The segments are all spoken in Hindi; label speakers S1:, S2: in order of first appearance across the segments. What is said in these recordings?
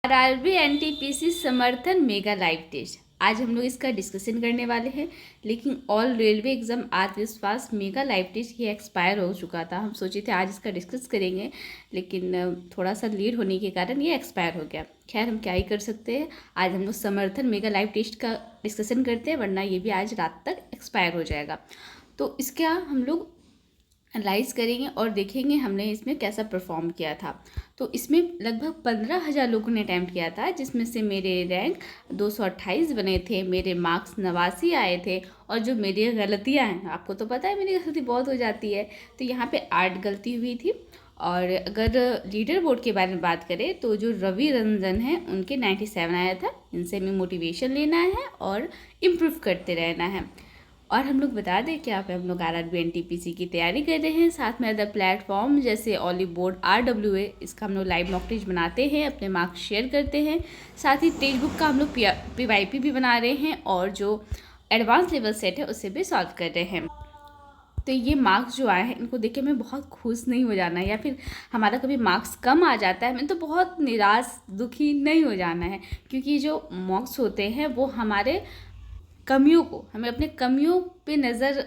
S1: आरआरबी एनटीपीसी समर्थन मेगा लाइव टेस्ट। आज हम लोग इसका डिस्कशन करने वाले हैं। लेकिन ऑल रेलवे एग्जाम आत्मविश्वास मेगा लाइव टेस्ट ये एक्सपायर हो चुका था। हम सोचे थे आज इसका डिस्कस करेंगे, लेकिन थोड़ा सा लेट होने के कारण ये एक्सपायर हो गया। खैर, हम क्या ही कर सकते हैं। आज हम लोग समर्थन मेगा लाइव टेस्ट का डिस्कशन करते हैं, वरना ये भी आज रात तक एक्सपायर हो जाएगा। तो इसका हम लोग एनालाइज करेंगे और देखेंगे हमने इसमें कैसा परफॉर्म किया था। तो इसमें लगभग 15,000 लोगों ने अटैम्प्ट किया था, जिसमें से मेरे रैंक 228 बने थे, मेरे मार्क्स 89 आए थे। और जो मेरी गलतियां हैं, आपको तो पता है मेरी गलती बहुत हो जाती है, तो यहाँ पे 8 गलती हुई थी। और अगर लीडर बोर्ड के बारे में बात करें तो जो रवि रंजन हैं उनके 97 आया था। इनसे हमें मोटिवेशन लेना है और इम्प्रूव करते रहना है। और हम लोग बता दें कि यहाँ पे हम लोग आरआरबी एनटीपीसी की तैयारी कर रहे हैं, साथ में अदर प्लेटफॉर्म जैसे ऑलिव बोर्ड RWA, इसका हम लोग लाइव मॉक टेस्ट बनाते हैं, अपने मार्क्स शेयर करते हैं। साथ ही टेक्स्ट बुक का हम लोग PYP भी बना रहे हैं और जो एडवांस लेवल सेट है उससे भी सॉल्व कर रहे हैं। तो ये मार्क्स जो आए हैं इनको देख के हमें बहुत खुश नहीं हो जाना है, या फिर हमारा कभी मार्क्स कम आ जाता है हमें तो बहुत निराश दुखी नहीं हो जाना है। क्योंकि जो मार्क्स होते हैं वो हमारे कमियों को, हमें अपने कमियों पे नज़र,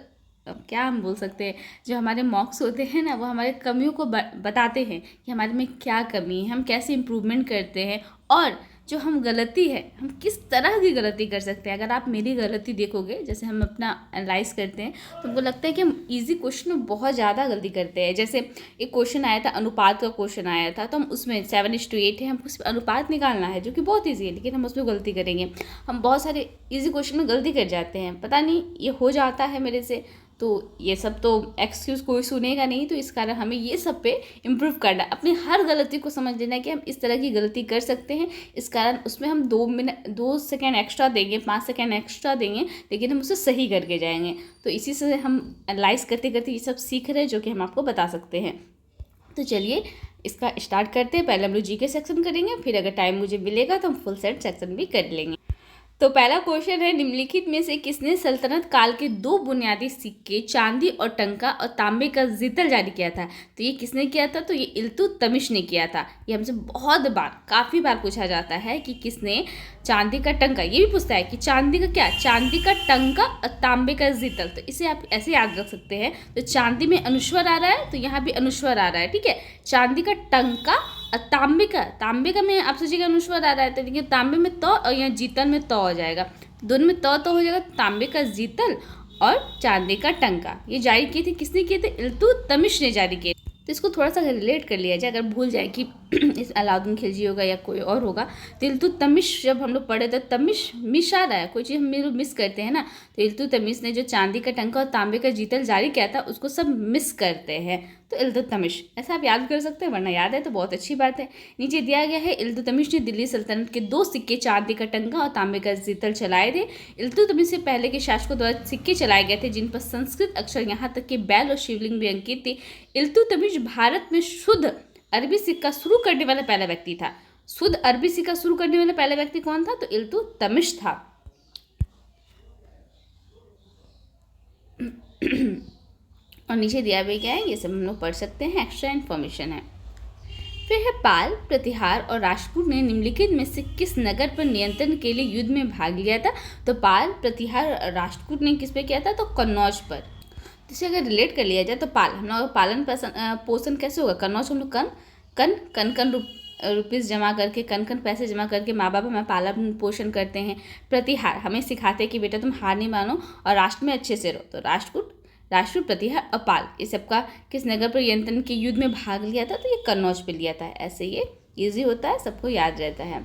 S1: क्या हम बोल सकते हैं, जो हमारे मॉक्स होते हैं ना वो हमारे कमियों को बताते हैं कि हमारे में क्या कमी है, हम कैसे इम्प्रूवमेंट करते हैं और जो हम गलती है हम किस तरह की गलती कर सकते हैं। अगर आप मेरी गलती देखोगे, जैसे हम अपना एनालाइज करते हैं, तो हमको लगता है कि हम इजी क्वेश्चन में बहुत ज़्यादा गलती करते हैं। जैसे एक क्वेश्चन आया था, अनुपात का क्वेश्चन आया था, तो हम उसमें 7:8 है, हमको सिर्फ अनुपात निकालना है, जो कि बहुत ईजी है, लेकिन हम उसमें गलती करेंगे। हम बहुत सारे ईजी क्वेश्चन में गलती कर जाते हैं, पता नहीं ये हो जाता है मेरे से। तो ये सब तो एक्सक्यूज़ कोई सुनेगा नहीं, तो इस कारण हमें ये सब पे इम्प्रूव करना है। अपनी हर गलती को समझ लेना है कि हम इस तरह की गलती कर सकते हैं, इस कारण उसमें हम 2 सेकेंड एक्स्ट्रा देंगे, 5 सेकेंड एक्स्ट्रा देंगे, लेकिन हम उसे सही करके जाएंगे। तो इसी से हम एनालाइज करते करते ये सब सीख रहे हैं, जो कि हम आपको बता सकते हैं। तो चलिए इसका स्टार्ट करते हैं। पहले हम लोग जीके सेक्शन करेंगे, फिर अगर टाइम मुझे मिलेगा तो हम फुल सेट सेक्शन भी कर लेंगे। तो पहला क्वेश्चन है, निम्नलिखित में से किसने सल्तनत काल के 2 बुनियादी सिक्के चांदी और टंका और तांबे का जितल जारी किया था? तो ये किसने किया था? तो ये इल्तुतमिश ने किया था। ये हमसे बहुत बार, काफ़ी बार पूछा जाता है कि किसने चांदी का टंका, ये भी पूछता है कि चांदी का क्या, चांदी का टंका और तांबे का जितल। तो इसे आप ऐसे याद रख सकते हैं। तो चांदी में अनुस्वर आ रहा है, तो यहाँ भी अनुस्वर आ रहा है, ठीक है। चांदी का टंका और तांबे का में आप सोचिएगा अनुस्वर आ रहा है, तो देखिए तांबे में तो और यहाँ जीतल में तो हो जाएगा, दोनों में तो हो जाएगा। तांबे का जीतल और चांदी का टंका ये जारी किए थे, किसने किए थे? इल्तुतमिश ने जारी किए। तो इसको थोड़ा सा रिलेट कर लिया जाए, अगर भूल जाए कि इस अलाउद्दीन खिलजी होगा या कोई और होगा। तो इल्तुतमिश जब हम लोग पढ़े तो तमिश मिश आ रहा है, कोई चीज़ हम लोग मिस करते हैं ना, तो इल्तुतमिश ने जो चांदी का टंका और तांबे का जीतल जारी किया था उसको सब मिस करते हैं, तो इल्तुतमिश ऐसा आप याद कर सकते हैं, वरना याद है तो बहुत अच्छी बात है। नीचे दिया गया है, इल्तुतमिश ने दिल्ली सल्तनत के 2 सिक्के चांदी का टंका और तांबे का जीतल चलाए थे। इल्तुतमिश से पहले के शासकों द्वारा सिक्के चलाए गए थे जिन पर संस्कृत अक्षर, यहाँ तक कि बैल और शिवलिंग भी अंकित थे। इल्तुतमिश भारत में शुद्ध अरबी सिक्का शुरू करने वाला पहला व्यक्ति था। शुद्ध अरबी सिक्का शुरू करने वाला पहला व्यक्ति कौन था? तो इल्तुतमिश था। और नीचे दिया भी क्या है, ये सब हम लोग पढ़ सकते हैं, एक्स्ट्रा इन्फॉर्मेशन है। फिर है, पाल, प्रतिहार और राष्ट्रकूट ने निम्नलिखित में से किस नगर पर नियंत्रण के लिए युद्ध में भाग लिया था? तो पाल, प्रतिहार और राष्ट्रकूट ने किस पे किया था? तो कन्नौज पर। तो इसे अगर रिलेट कर लिया जाए तो पाल, हम लोग पालन पोषण कैसे होगा? कन्नौज हम लोग कन रुपीज़ जमा करके, कन पैसे जमा करके माँ बाप हमें पालन पोषण करते हैं। प्रतिहार हमें सिखाते हैं कि बेटा तुम हार नहीं मानो और राष्ट्र में अच्छे से रहो। तो राष्ट्र, प्रतिहार, अपाल, ये सबका किस नगर पर नियंत्रण के युद्ध में भाग लिया था? तो ये कन्नौज पे लिया था। ऐसे ये इजी होता है, सबको याद रहता है।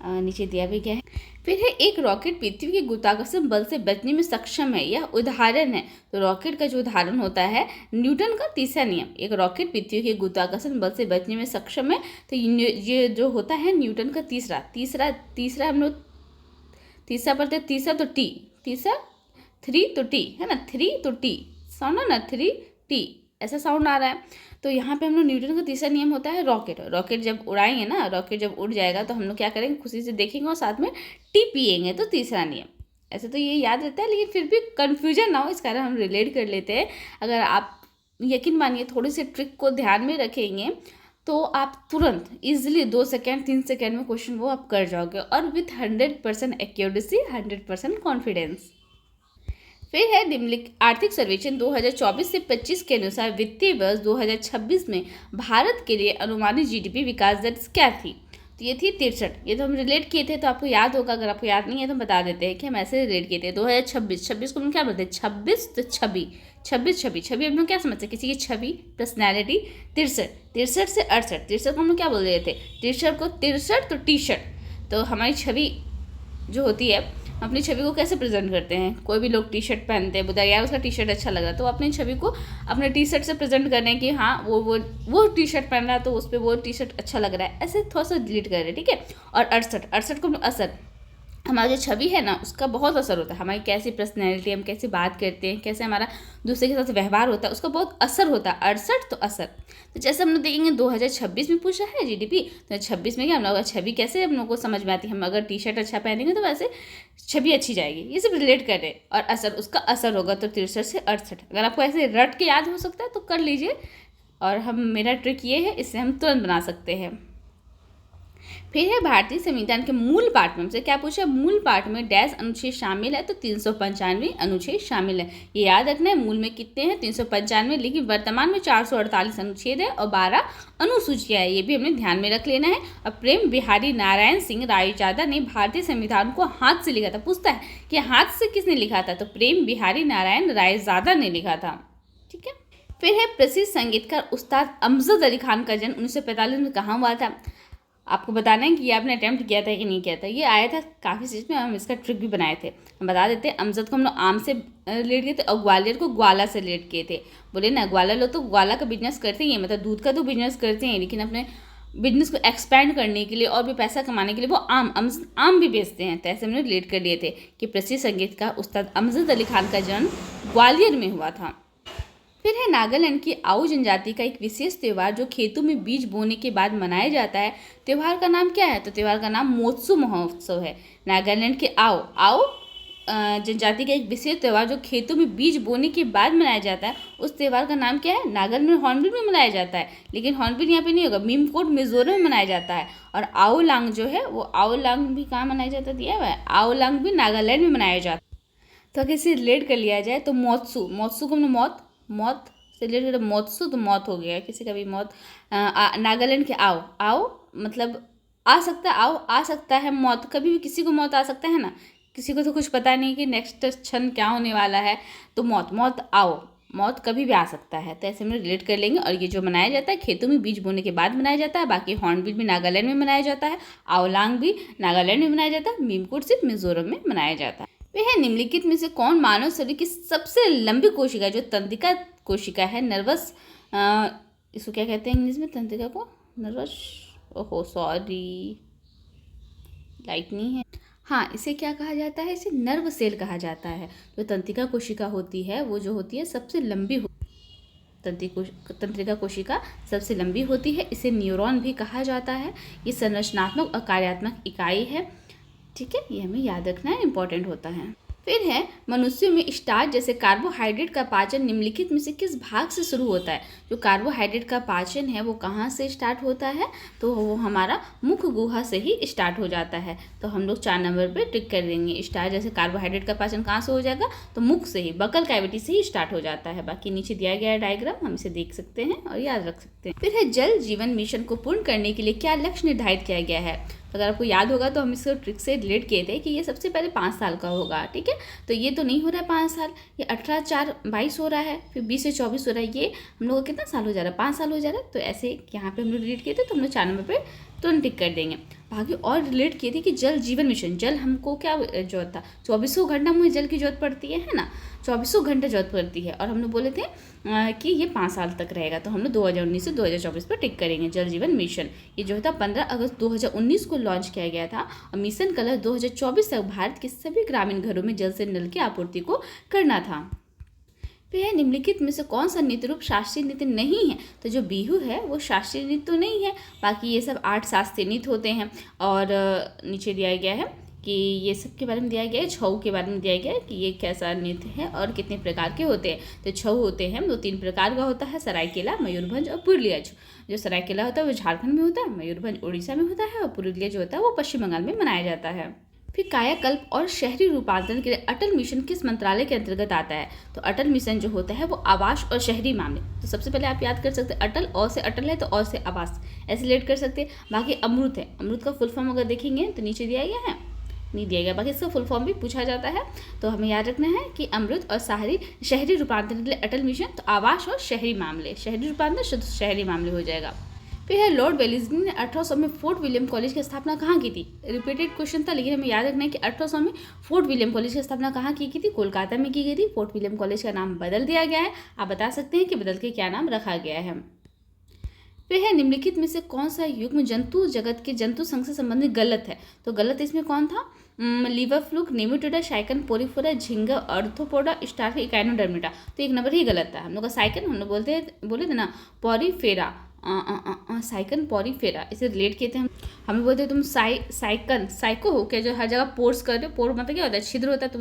S1: नीचे दिया भी क्या है, फिर है, एक रॉकेट पृथ्वी के गुरुत्वाकर्षण बल से बचने में सक्षम है, यह उदाहरण है। तो रॉकेट का जो उदाहरण होता है न्यूटन का तीसरा नियम। एक रॉकेट पृथ्वी के गुरुत्वाकर्षण बल से बचने में सक्षम है, तो ये जो होता है न्यूटन का तीसरा हम लोग तीसरा पढ़ते, तीसरा तो टी, तीसरा 3 तो टी है ना, 3 तो टी साउंड है ना, 3 टी ऐसा साउंड आ रहा है। तो यहाँ पे हम लोग न्यूटन का तीसरा नियम होता है रॉकेट जब उड़ाएंगे ना, रॉकेट जब उड़ जाएगा तो हम लोग क्या करेंगे, खुशी से देखेंगे और साथ में टी पिएंगे। तो तीसरा नियम, ऐसे तो ये याद रहता है, लेकिन फिर भी कन्फ्यूजन ना हो इस कारण हम रिलेट कर लेते हैं। अगर आप यकीन मानिए थोड़ी सी ट्रिक को ध्यान में रखेंगे तो आप तुरंत इजीली 2 सेकेंड 3 सेकेंड में क्वेश्चन वो आप कर जाओगे, और विथ 100% एक्यूरेसी, 100% कॉन्फिडेंस। फिर है निम्नलिखित आर्थिक सर्वेक्षण 2024 से 25 के अनुसार वित्तीय वर्ष 2026 में भारत के लिए अनुमानित जीडीपी विकास दर क्या थी? तो ये थी 63। ये तो हम रिलेट किए थे, तो आपको याद होगा। अगर आपको याद नहीं है तो हम बता देते हैं कि हम ऐसे रिलेट किए थे। 2026 को हम क्या बोलते हैं? 26 तो छवि, 26 हम लोग क्या समझते हैं? किसी की छवि, पर्सनैलिटी। 63 से 68, 63 को हम लोग क्या बोल रहे थे? 63 को 63 तो टी शर्ट। तो हमारी छवि जो होती है, अपनी छवि को कैसे प्रेजेंट करते हैं? कोई भी लोग टी शर्ट पहनते हैं, बोलते यार उसका टी शर्ट अच्छा लग रहा है, तो अपनी छवि को अपने टी शर्ट से प्रेजेंट करने हैं कि हाँ वो टी शर्ट पहन रहा है, तो उस पर वो टी शर्ट अच्छा लग रहा है, ऐसे थोड़ा सा डिलीट कर रहे हैं, ठीक है। और 68 को असर, हमारी जो छवि है ना, उसका बहुत असर होता है। हमारी कैसी पर्सनैलिटी, हम कैसे बात करते हैं, कैसे हमारा दूसरे के साथ व्यवहार होता है, उसका बहुत असर होता है। 68 तो असर। तो जैसे हम लोग देखेंगे 2026 में पूछा है जीडीपी, तो 26 में क्या हम लोग छवि कैसे हम लोग को समझ में आती है? हम अगर टी शर्ट अच्छा पहनेंगे तो वैसे छवि अच्छी जाएगी, ये सब रिलेट कर रहे हैं। और असर, उसका असर होगा तो 63 से 68। अगर आपको ऐसे रट के याद हो सकता है तो कर लीजिए। और मेरा ट्रिक ये है, इससे हम तुरंत बना सकते हैं। फिर है भारतीय संविधान के मूल पाठ में हमसे क्या पूछा? मूल पाठ में डैश अनुच्छेद शामिल है, तो 395 अनुच्छेद शामिल है। ये याद रखना है, मूल में कितने हैं? 395, लेकिन वर्तमान में 448 अनुच्छेद है और 12 अनुसूचियां है, ये भी हमें ध्यान में रख लेना है। और प्रेम बिहारी नारायण सिंह रायजादा ने भारतीय संविधान को हाथ से लिखा था। पूछता है कि हाथ से किसने लिखा था? तो प्रेम बिहारी नारायण रायजादा ने लिखा था, ठीक है। फिर है प्रसिद्ध संगीतकार उस्ताद अमजद अली खान का जन्म 1945 में कहाँ हुआ था? आपको बताना है कि ये आपने अटैम्प्ट किया था कि नहीं किया था। ये आया था काफ़ी चीज़ में, हम इसका ट्रिक भी बनाए थे। हम बता देते हैं, अमजद को हम लोग आम से रिलेट किए थे और ग्वालियर को ग्वाला से रिलेट किए थे। बोले ना, ग्वाला लोग तो ग्वाला का बिजनेस करते हैं, मतलब दूध का तो बिजनेस करते हैं, लेकिन अपने बिजनेस को एक्सपैंड करने के लिए और भी पैसा कमाने के लिए वो आम भी बेचते हैं। तो ऐसे हमने रिलेट कर लिए थे कि प्रसिद्ध संगीतकार उस्ताद अमजद अली खान का जन्म ग्वालियर में हुआ था। फिर है नागालैंड की आओ जनजाति का एक विशेष त्यौहार जो खेतों में बीज बोने के बाद मनाया जाता है। त्यौहार का नाम क्या है? तो त्यौहार का नाम मोत्सु महोत्सव है। नागालैंड के आओ जनजाति का एक विशेष त्यौहार जो खेतों में बीज बोने के बाद मनाया जाता है, उस त्यौहार का नाम क्या है? नागालैंड में हॉर्नबिल में मनाया जाता है, लेकिन हॉर्नबिल यहाँ पे नहीं होगा, मीमकोट मिजोरम में मनाया जाता है। और आओलांग जो है, वो आओलांग भी कहाँ मनाया जाता है? दिया हुआ है, आओलांग भी नागालैंड में मनाया जाता है। तो अगर इसे रिलेट कर लिया जाए तो मोत्सु को हमने मौत से रिलेटेड, मोत्सु तो मौत हो गया, किसी का भी मौत। नागालैंड के आओ मतलब आ सकता है, आओ आ सकता है, मौत कभी भी किसी को मौत आ सकता है ना, किसी को तो कुछ पता नहीं कि नेक्स्ट क्षण क्या होने वाला है, तो मौत कभी भी आ सकता है। तो ऐसे में रिलेट कर लेंगे। और ये जो मनाया जाता है खेतों में बीज बोने के बाद मनाया जाता है। बाकी हॉर्नबिल भी नागालैंड में मनाया जाता है, आओलांग भी नागालैंड में मनाया जाता है, मीमकोट सिर्फ मिजोरम में मनाया जाता है। वह निम्नलिखित में से कौन मानव शरीर की सबसे लंबी कोशिका जो तंत्रिका कोशिका है? नर्वस, इसको क्या कहते हैं इंग्लिश में? तंत्रिका को नर्वस, ओहो सॉरी लाइट नहीं है, हाँ इसे क्या कहा जाता है? इसे नर्व सेल कहा जाता है। जो तंत्रिका कोशिका होती है वो जो होती है सबसे लंबी तंत्रिका कोशिका सबसे लंबी होती है। इसे न्यूरॉन भी कहा जाता है। ये संरचनात्मक और कार्यात्मक इकाई है, ठीक है, ये हमें याद रखना है, इंपॉर्टेंट होता है। फिर है मनुष्यों में स्टार्च जैसे कार्बोहाइड्रेट का पाचन निम्नलिखित में से किस भाग से शुरू होता है? जो कार्बोहाइड्रेट का पाचन है वो कहाँ से स्टार्ट होता है? तो वो हमारा मुख गुहा से ही स्टार्ट हो जाता है। तो हम लोग 4 नंबर पे टिक कर देंगे। स्टार्च जैसे कार्बोहाइड्रेट का पाचन कहाँ से हो जाएगा? तो मुख से ही, बकल कैविटी से ही स्टार्ट हो जाता है। बाकी नीचे दिया गया है डायग्राम, हम इसे देख सकते हैं और याद रख सकते हैं। फिर है जल जीवन मिशन को पूर्ण करने के लिए क्या लक्ष्य निर्धारित किया गया है? अगर आपको याद होगा तो हम इसको ट्रिक से रिलेट किए थे कि ये सबसे पहले 5 साल का होगा, ठीक है। तो ये तो नहीं हो रहा है 5 साल, ये 18/4/22 हो रहा है, फिर 20 से 24 हो रहा है। ये हम लोग को कितना साल हो जा रहा है? 5 साल हो जा रहा है। तो ऐसे यहाँ पे हम लोग रिलेट किए थे, तो हम लोग 4 नंबर पे तुरंत टिक कर देंगे। बाकी और रिलेट किए थे कि जल जीवन मिशन, जल हमको क्या जरूरत था? 24 घंटा मुझे जल की जरूरत पड़ती है ना, 24 घंटे जरूरत पड़ती है। और हम लोग बोले थे कि ये 5 साल तक रहेगा। तो हम लोग 2019 से 2024 पर टिक करेंगे। जल जीवन मिशन ये जो था 15 अगस्त 2019 को लॉन्च किया गया था और मिशन कलर 2024 तक भारत के सभी ग्रामीण घरों में जल से नल की आपूर्ति को करना था। फिर निम्नलिखित में से कौन सा नृत्य रूप शास्त्रीय नृत्य नहीं है? तो जो बिहू है वो शास्त्रीय नृत्य तो नहीं है, बाकी ये सब 8 शास्त्रीय नृत्य होते हैं। और नीचे दिया गया है कि ये सब के बारे में दिया गया है। छऊ के बारे में दिया गया है कि ये कैसा नृत्य है और कितने प्रकार के होते हैं। तो छऊ होते हैं वो 3 प्रकार का होता है, सरायकेला, मयूरभंज और पुरुलिया। जो सरायकेला होता है वो झारखंड में होता है, मयूरभंज उड़ीसा में होता है और पुरुलिया जो होता है वो पश्चिम बंगाल में मनाया जाता है। फिर कायाकल्प और शहरी रूपांतरण के लिए अटल मिशन किस मंत्रालय के अंतर्गत आता है? तो अटल मिशन जो होता है वो आवास और शहरी मामले। तो सबसे पहले आप याद कर सकते हैं अटल, और से अटल है तो और से आवास, ऐसे रिलेट कर सकते हैं। बाकी अमृत है, अमृत का फुल फॉर्म अगर देखेंगे तो नीचे दिया गया है, नहीं दिया गया, बाकी इसका फुल फॉर्म भी पूछा जाता है। तो हमें याद रखना है कि अमृत और शहरी रूपांतरण के लिए अटल मिशन, तो आवास और शहरी मामले, शहरी रूपांतरण शुद्ध शहरी मामले हो जाएगा। फिर है लॉर्ड वेलेस्ली ने 1800 में फोर्ट विलियम कॉलेज की स्थापना कहाँ की थी? रिपीटेड क्वेश्चन था, लेकिन हमें याद रखना है कि 1800 में फोर्ट विलियम कॉलेज की स्थापना कहाँ की थी? कोलकाता में की गई थी। फोर्ट विलियम कॉलेज का नाम बदल दिया गया है, आप बता सकते हैं कि बदल के क्या नाम रखा गया है। फिर है निम्नलिखित में से कौन सा युग्म जंतु जगत के जंतु संघ से संबंधित गलत है? तो गलत इसमें कौन था? लीवर फ्लूक, नेमेटोडा, शाइकन, पोरिफोरा, झिंगा, अर्थोपोडा, स्टार, इकाइनोडर्मिटा। तो 1 नंबर ही गलत था। हम लोग का साइकन, हम लोग बोले थे ना पॉरीफेरा, साइकन पॉरीफेरा, इसे रिलेट किए थे हम। हमें बोलते तुम साइको हो क्या जो हर जगह पोर्स कर रहे हो? पोर मतलब क्या होता है? छिद्र होता है।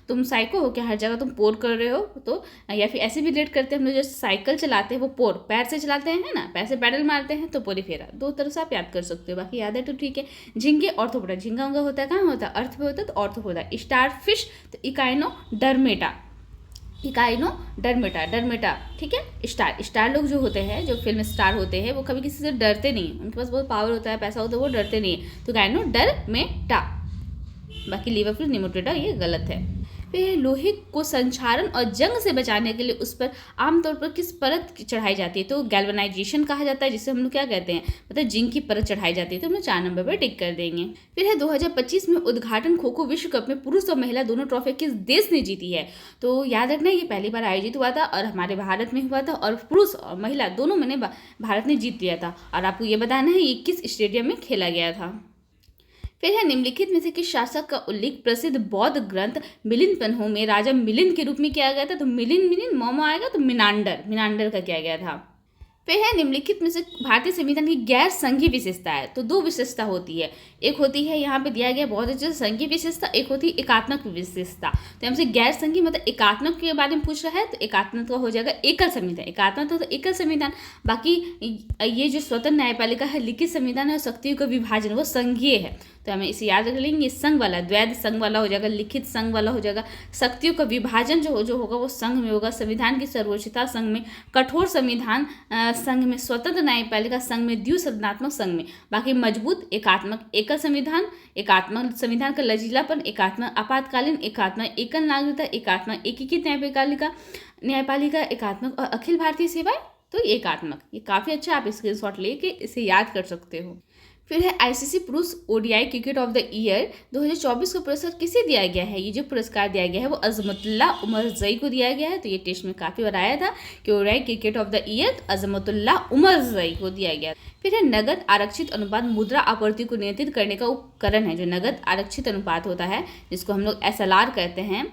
S1: तुम साइको हो क्या हर जगह तुम पोर कर रहे हो? तो या फिर ऐसे भी रिलेट करते हैं हम लोग, जो साइकिल चलाते हैं वो पोर पैर से चलाते हैं ना, पैर से पैडल मारते हैं, तो पोरीफेरा। 2 तरह से आप याद कर सकते हो, बाकी याद है तो ठीक है। झिंगे ऑर्थोपोडा, झिंगा उंगा होता है कहाँ होता है? अर्थ पे होता है, तो ऑर्थोपोडा। स्टार फिश तो इकाइनोडर्मेटा, डर्मेटा, ठीक है। स्टार लोग जो होते हैं, जो फिल्म स्टार होते हैं, वो कभी किसी से डरते नहीं, उनके पास बहुत पावर होता है, पैसा होता है, वो डरते नहीं है, तो गाइनोडर्मेटा। बाकी लिवरपूल निमोटेटा ये गलत है। फिर लोहे को संक्षारण और जंग से बचाने के लिए उस पर आमतौर पर किस परत चढ़ाई जाती है? तो गैल्वेनाइजेशन कहा जाता है, जिसे हम लोग क्या कहते हैं, मतलब जिंक की परत चढ़ाई जाती है। तो हम लोग 4 नंबर पर टिक कर देंगे। फिर है 2025 में उद्घाटन खो खो विश्व कप में पुरुष और महिला दोनों ट्रॉफी किस देश ने जीती है? तो याद रखना ये पहली बार आयोजित हुआ था और हमारे भारत में हुआ था, और पुरुष और महिला दोनों में भारत ने जीत लिया था। और आपको ये बताना है ये किस स्टेडियम में खेला गया था। फिर है निम्नलिखित में से किस शासक का उल्लेख प्रसिद्ध बौद्ध ग्रंथ मिलिंद पन्हो में राजा मिलिंद के रूप में किया गया था? तो मिलिंद मोमो आएगा, तो मिनांडर का किया गया था। फिर है निम्नलिखित में से भारतीय संविधान की गैर संघीय विशेषता है? तो 2 विशेषता होती है, एक होती है यहाँ पे दिया गया बहुत अच्छे से संघीय विशेषता, एक होती है एकात्मक विशेषता। तो हमसे गैर संघीय मतलब एकात्मक के बारे में पूछ रहा है, तो एकात्मक का हो जाएगा एकल संविधान। एकात्मक तो एकल संविधान। बाकी ये जो स्वतंत्र न्यायपालिका है, लिखित संविधान है और शक्तियों का विभाजन, वो संघीय है। तो हमें इसे याद रख लेंगे, संघ वाला, द्वैध संघ वाला हो जाएगा, लिखित संघ वाला हो जाएगा। शक्तियों का विभाजन जो होगा वो संघ में होगा। संविधान की सर्वोच्चता संघ में, कठोर संविधान संघ में, स्वतंत्र न्यायपालिका संघ में, द्विसदनात्मक संघ में। बाकी मजबूत एकात्मक एकल संविधान, एकात्मक संविधान का लचीलापन, एकात्मक आपातकालीन, एकात्मक एकल नागरिकता, एकात्मक एकीकृत न्यायपालिका, एकात्मक और अखिल भारतीय सेवाएं, तो एकात्मक। ये काफ़ी अच्छा, आप स्क्रीनशॉट लेके इसे याद कर सकते हो। फिर है आईसीसी पुरुष ODI cricket of the year 2024 का पुरस्कार किसे दिया गया है? ये जो पुरस्कार दिया गया है वो अजमतुल्ला उमरजई को दिया गया है। तो ये टेस्ट में काफ़ी बार आया था कि ODI cricket of the year Azmatullah Omarzai को दिया गया। फिर है नगद आरक्षित अनुपात मुद्रा आपूर्ति को नियंत्रित करने का उपकरण है। जो नगद आरक्षित अनुपात होता है, जिसको हम लोग SLR कहते हैं,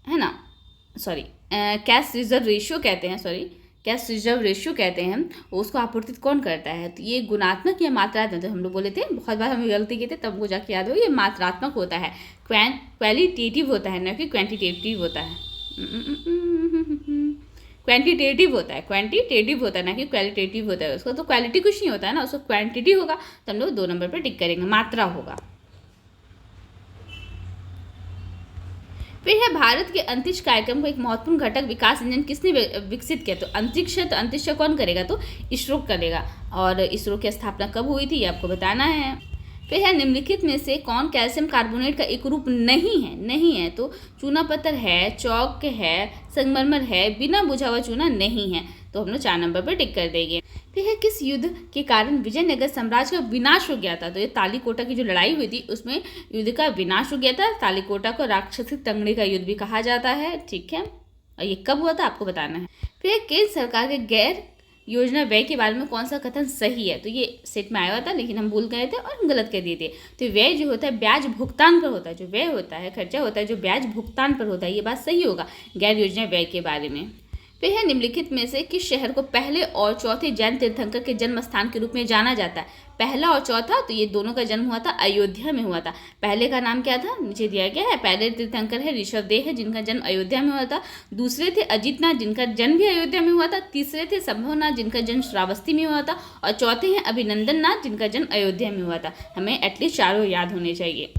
S1: है ना, सॉरी कैश रिजर्व रेशियो कहते हैं, कैश रिजर्व रेशियो कहते हैं, उसको आपूर्तित कौन करता है? तो ये गुणात्मक या मात्रात्मक, तो हम लोग बोले थे, बहुत बार हमें गलती की थी, तब वो जाके याद हो, ये मात्रात्मक होता है, क्वालिटेटिव होता है, ना कि क्वांटिटेटिव होता है। क्वांटिटेटिव होता है, ना कि क्वालिटेटिव होता है। उसका तो क्वालिटी कुछ नहीं होता है ना, उसको क्वांटिटी होगा, तो हम लोग 2 नंबर पर टिक करेंगे, मात्रा होगा। फिर है भारत के अंतरिक्ष कार्यक्रम का एक महत्वपूर्ण घटक विकास इंजन किसने विकसित किया? तो अंतरिक्ष कौन करेगा? तो इसरो करेगा। और इसरो की स्थापना कब हुई थी, ये आपको बताना है। फिर है निम्नलिखित में से कौन कैल्शियम कार्बोनेट का एक रूप नहीं है? तो चूना पत्थर है, चौक है, संगमरमर है, बिना बुझा हुआ चूना नहीं है। तो हम लोग 4 नंबर पर टिक कर देंगे। फिर है किस युद्ध के कारण विजयनगर साम्राज्य का विनाश हो गया था? तो ये तालीकोटा की जो लड़ाई हुई थी उसमें युद्ध का विनाश हो गया था। तालीकोटा को राक्षसी तंगड़ी का युद्ध भी कहा जाता है, ठीक है। और ये कब हुआ था आपको बताना है। फिर केंद्र सरकार के गैर योजना व्यय के बारे में कौन सा कथन सही है? तो ये सेट में आया हुआ था, लेकिन हम भूल गए थे और हम गलत कर दिए थे। तो व्यय जो होता है ब्याज भुगतान पर होता है, जो व्यय होता है, खर्चा होता है जो ब्याज भुगतान पर होता है, ये बात सही होगा गैर योजना व्यय के बारे में। फिर है निम्नलिखित में से किस शहर को पहले और चौथे जैन तीर्थंकर के जन्म स्थान के रूप में जाना जाता है? पहला और चौथा, तो ये दोनों का जन्म हुआ था अयोध्या में हुआ था। पहले का नाम क्या था, नीचे दिया गया है। पहले तीर्थंकर है ऋषभदेव है, जिनका जन्म अयोध्या में हुआ था। दूसरे थे अजितनाथ, जिनका जन्म भी अयोध्या में हुआ था। तीसरे थे संभवनाथ, जिनका जन्म श्रावस्ती में हुआ था। और चौथे हैं अभिनंदन नाथ, जिनका जन्म अयोध्या में हुआ था। हमें एटलीस्ट चारों याद होने चाहिए।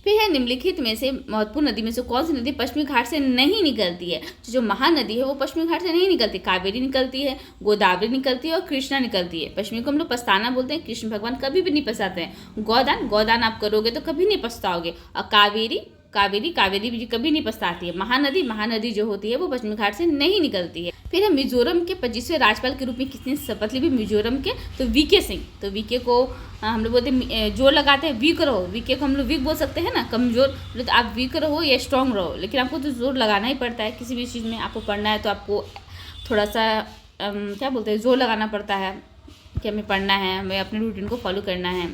S1: फिर है निम्नलिखित में से महत्वपूर्ण नदी में से कौन सी नदी पश्चिमी घाट से नहीं निकलती है। जो महानदी है वो पश्चिमी घाट से नहीं निकलती। कावेरी निकलती है, गोदावरी निकलती है और कृष्णा निकलती है। पश्चिमी को हम लोग पछताना बोलते हैं। कृष्ण भगवान कभी भी नहीं पछताते हैं। गोदान आप करोगे तो कभी नहीं पछताओगे। और कावेरी भी कभी नहीं पछताती है। महानदी जो होती है वो पश्चिमी घाट से नहीं निकलती है। फिर है मिजोरम के 25वें राज्यपाल के रूप में किसने शपथ ली? मिजोरम के तो वीके सिंह। तो वीके को हम लोग बोलते हैं, जोर लगाते हैं, वीक रहो। वीके को हम लोग वीक बोल सकते हैं ना, कमजोर। बोले तो आप वीक रहो या स्ट्रांग रहो, लेकिन आपको तो जोर लगाना ही पड़ता है। किसी भी चीज़ में आपको पढ़ना है तो आपको थोड़ा सा क्या बोलते हैं, जोर लगाना पड़ता है कि हमें पढ़ना है, हमें अपने रूटीन को फॉलो करना है।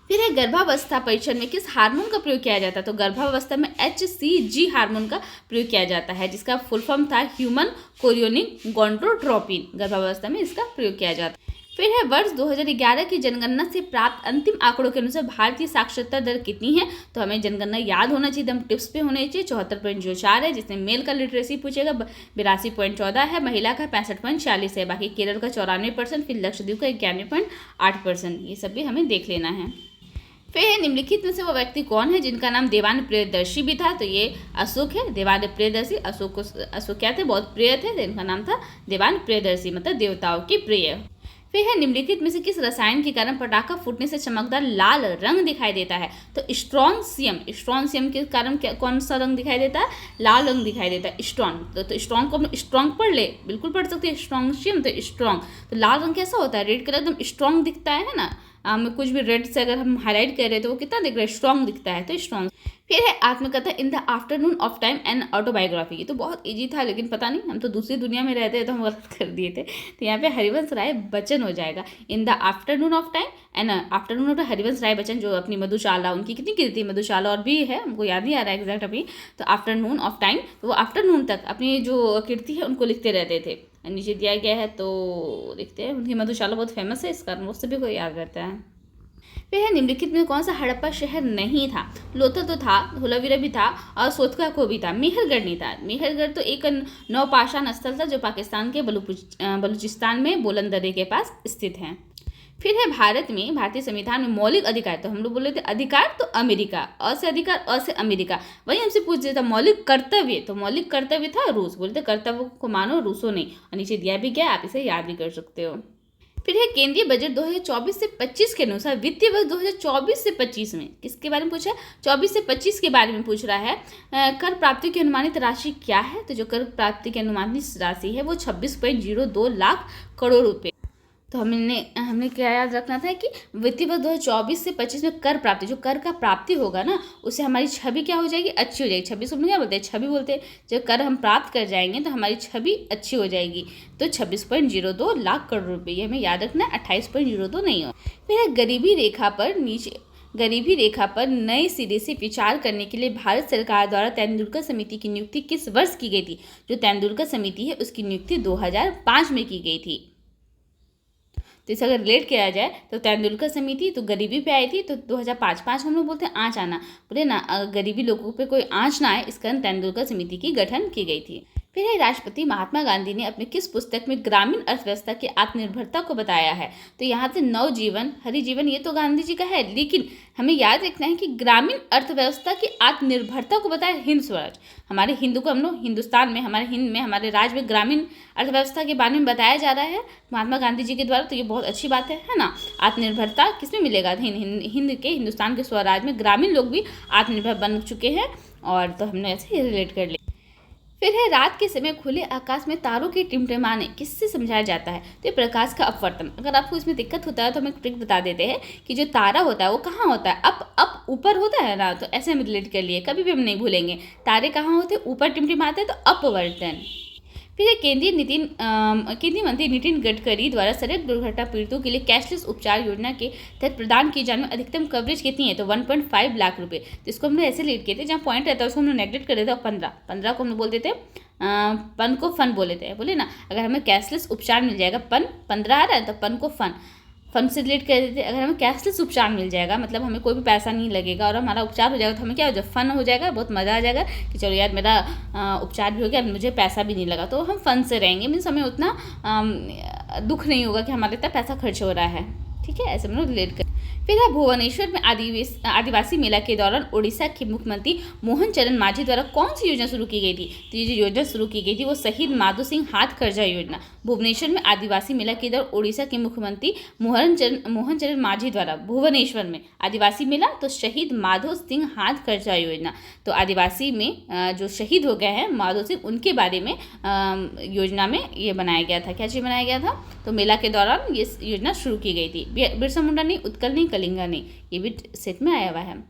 S1: फिर है गर्भावस्था परीक्षण में किस हार्मोन का प्रयोग किया जाता है? तो गर्भावस्था में HCG हार्मोन का प्रयोग किया जाता है, जिसका फुल फॉर्म था ह्यूमन कोरियोनिक गोनाडोट्रोपिन। गर्भावस्था में इसका प्रयोग किया जाता है। फिर है वर्ष 2011 की जनगणना से प्राप्त अंतिम आंकड़ों के अनुसार भारतीय साक्षरता दर कितनी है? तो हमें जनगणना याद होना चाहिए, हम टिप्स पे होने चाहिए। 74.04 है, जिसमें मेल का लिटरेसी पूछेगा 82.14 है, महिला का 65.46 है, बाकी केरल का 94%, फिर लक्षद्वीप का 91.8%। ये सब भी हमें देख लेना है। फिर है निम्नलिखित में से वो व्यक्ति कौन है जिनका नाम देवान प्रियदर्शी भी था? तो ये अशोक है, देवान प्रियदर्शी। अशोक क्या थे? बहुत प्रिय थे, इनका नाम था देवान प्रियदर्शी, मतलब देवताओं की प्रिय। फिर है निम्नलिखित में से किस रसायन के कारण पटाखा फूटने से चमकदार लाल रंग दिखाई देता है? तो स्ट्रॉन्सियम के कारण कौन सा रंग दिखाई देता है? लाल रंग दिखाई देता है। स्ट्रॉन्ग तो स्ट्रॉन्ग को हम स्ट्रॉन्ग पढ़ ले, बिल्कुल पढ़ सकते हैं। स्ट्रॉन्सियम तो स्ट्रॉन्ग। तो लाल रंग कैसा होता है? रेड कलर एकदम स्ट्रॉन्ग दिखता है ना। हमें कुछ भी रेड से अगर हम हाईलाइट कर रहे हैं तो वो कितना दिख रहा है? स्ट्रॉन्ग दिखता है, तो स्ट्रॉन्ग। फिर है आत्मकथा इन the afternoon of time and autobiography. ये तो बहुत इजी था, लेकिन पता नहीं, हम तो दूसरी दुनिया में रहते हैं तो हम गलत कर दिए थे। तो यहाँ पे हरिवंश राय बच्चन हो जाएगा। In the afternoon of time and afternoon of Harivansh Rai Bachchan, जो अपनी मधुशाला, उनकी कितनी कृति मधुशाला और भी है, हमको याद नहीं आ रहा है एग्जैक्ट अभी। तो आफ्टरनून ऑफ टाइम, तो वो आफ्टरनून तक अपनी जो कृति है उनको लिखते रहते थे। नीचे दिया गया है तो लिखते हैं। उनकी मधुशाला बहुत फेमस है, इस कारण उससे भी कोई याद रहता है। फिर है निम्नलिखित में कौन सा हड़प्पा शहर नहीं था? लोथल तो था, धोलावीरा भी था और सोतका को भी था। मेहरगढ़ नहीं था। मेहरगढ़ तो एक नौपाषाण स्थल था जो पाकिस्तान के बलूचिस्तान में बोलन दर्रे के पास स्थित है। फिर है भारत में, भारतीय संविधान में मौलिक अधिकार, तो हम लोग बोले थे अधिकार तो अमेरिका, अ से अधिकार, अ से अमेरिका। वही हमसे पूछ दिया था मौलिक कर्तव्य, तो मौलिक कर्तव्य था रूस। बोलते कर्तव्य को मानो, रूसो नहीं। और नीचे दिया भी गया, आप इसे याद भी कर सकते हो। फिर है केंद्रीय बजट 2024 से 25 के अनुसार वित्तीय वर्ष 2024 से 25 में किसके बारे में पूछा है? 24 से 25 के बारे में पूछ रहा है। कर प्राप्ति की अनुमानित राशि क्या है? तो जो कर प्राप्ति की अनुमानित राशि है वो 26.02 लाख करोड़ रुपए। तो हमने क्या याद रखना था कि वित्तीय वर्ष 2024 से 25 में कर प्राप्ति, जो कर का प्राप्ति होगा ना, उससे हमारी छवि क्या हो जाएगी? अच्छी हो जाएगी। छवि को क्या बोलते हैं? छवि बोलते हैं। जब कर हम प्राप्त कर जाएंगे तो हमारी छवि अच्छी हो जाएगी। तो 26.02 लाख करोड़ रुपये, ये हमें याद रखना है, 28.02 नहीं हो। फिर गरीबी रेखा पर नए सिरे से विचार करने के लिए भारत सरकार द्वारा तेंदुलकर समिति की नियुक्ति किस वर्ष की गई थी? जो तेंदुलकर समिति है उसकी नियुक्ति 2005 में की गई थी। तो इसे अगर रिलेट किया जाए तो तेंदुलकर समिति तो गरीबी पे आई थी, तो 2005 हम लोग बोलते हैं आँच आना, बोले ना, गरीबी लोगों पे कोई आँच ना आए, इस कारण तेंदुलकर समिति की गठन की गई थी। फिर है राष्ट्रपति महात्मा गांधी ने अपने किस पुस्तक में ग्रामीण अर्थव्यवस्था की आत्मनिर्भरता को बताया है? तो यहाँ से नवजीवन, हरिजीवन, ये तो गांधी जी का है, लेकिन हमें याद रखना है कि ग्रामीण अर्थव्यवस्था की आत्मनिर्भरता को बताया हिंद स्वराज। हमारे हिंदू को हम लोग हिंदुस्तान में, हमारे हिंद में, हमारे राज्य में ग्रामीण अर्थव्यवस्था के बारे में बताया जा रहा है महात्मा गांधी जी के द्वारा। तो ये बहुत अच्छी बात है ना। आत्मनिर्भरता किसमें मिलेगा? हिंद के, हिंदुस्तान के स्वराज में ग्रामीण लोग भी आत्मनिर्भर बन चुके हैं, और तो हमने ऐसे ही रिलेट कर लिया। फिर है रात के समय खुले आकाश में तारों के टिमटिमाने किससे समझाया जाता है? तो ये प्रकाश का अपवर्तन। अगर आपको इसमें दिक्कत होता है तो हम एक ट्रिक बता देते हैं कि जो तारा होता है वो कहाँ होता है? अप ऊपर होता है ना, तो ऐसे हम रिलेट कर लिए, कभी भी हम नहीं भूलेंगे। तारे कहाँ होते हैं? ऊपर टिमटिमाते हैं, तो अपवर्तन। फिर केंद्रीय मंत्री नितिन गडकरी द्वारा सड़क दुर्घटना पीड़ितों के लिए कैशलेस उपचार योजना के तहत प्रदान की जाने वाली अधिकतम कवरेज कितनी है? तो 1.5 लाख रुपए। तो इसको हमने ऐसे लीड किए थे, जहाँ पॉइंट रहता है उसको हमने नेगलेक्ट कर देते हैं। 15 को हम लोग बोलते थे पन को फन बोले थे, बोले ना, अगर हमें कैशलेस उपचार मिल जाएगा, 15 आ रहा है तो पन को फन फंड से रिलेट कर देते हैं। अगर हमें कैशलेस उपचार मिल जाएगा, मतलब हमें कोई भी पैसा नहीं लगेगा और हमारा उपचार हो जाएगा, तो हमें क्या हो जाएगा, फन हो जाएगा, बहुत मज़ा आ जाएगा कि चलो यार मेरा उपचार भी हो गया, मुझे पैसा भी नहीं लगा, तो हम फन से रहेंगे। मीन्स हमें उतना दुख नहीं होगा कि हमारे इतना पैसा खर्च हो रहा है। ठीक है, ऐसे हम लोग रिलेट कर। फिर है भुवनेश्वर में आदिवासी मेला के दौरान उड़ीसा के मुख्यमंत्री मोहन चरण मांझी द्वारा कौन सी योजना शुरू की गई थी? तो ये जो योजना शुरू की गई थी वो शहीद माधो सिंह हाथकरघा योजना। भुवनेश्वर में आदिवासी मेला के दौरान उड़ीसा के मुख्यमंत्री मोहन चरण मांझी द्वारा भुवनेश्वर में आदिवासी मेला, तो शहीद माधो सिंह हाथकरघा योजना। तो आदिवासी में जो शहीद हो गए हैं माधो सिंह, उनके बारे में योजना में ये बनाया गया था। क्या चीज़ बनाया गया था? तो मेला के दौरान ये योजना शुरू की गई थी। बिरसा मुंडा नहीं, उत्कल नहीं, कलिंगा नहीं, ये भी सेट में आया हुआ है।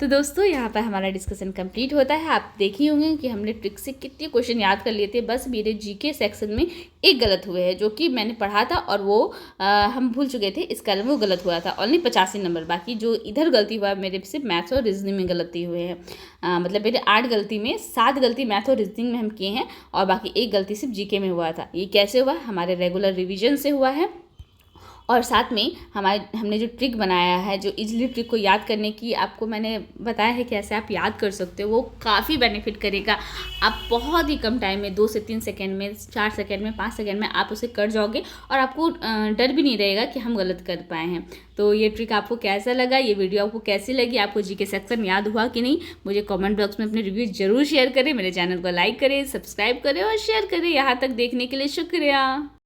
S1: तो दोस्तों यहाँ पर हमारा डिस्कशन कंप्लीट होता है। आप देखे होंगे कि हमने ट्रिक से कितने क्वेश्चन याद कर लिए थे। बस मेरे जीके सेक्शन में एक गलत हुए हैं, जो कि मैंने पढ़ा था और वो हम भूल चुके थे, इस कारण वो गलत हुआ था। ओनली 85 नंबर, बाकी जो इधर गलती हुआ मेरे सिर्फ मैथ्स और रीजनिंग में गलती हुए हैं। मतलब मेरे 8 गलती में 7 गलती मैथ और रीजनिंग में हम किए हैं और बाकी एक गलती सिर्फ जीके में हुआ था। ये कैसे हुआ? हमारे रेगुलर रिविजन से हुआ है। और साथ में हमने जो ट्रिक बनाया है, जो इजली ट्रिक को याद करने की आपको मैंने बताया है कैसे आप याद कर सकते हो, वो काफ़ी बेनिफिट करेगा। आप बहुत ही कम टाइम में 2 से 3 सेकेंड में, 4 सेकेंड में, 5 सेकेंड में आप उसे कर जाओगे और आपको डर भी नहीं रहेगा कि हम गलत कर पाए हैं। तो ये ट्रिक आपको कैसा लगा, ये वीडियो आपको कैसी लगी, आपको जीके सेक्शन याद हुआ कि नहीं, मुझे कमेंट बॉक्स में अपने रिव्यू जरूर शेयर करें। मेरे चैनल को लाइक करें, सब्सक्राइब करें और शेयर करें। यहाँ तक देखने के लिए शुक्रिया।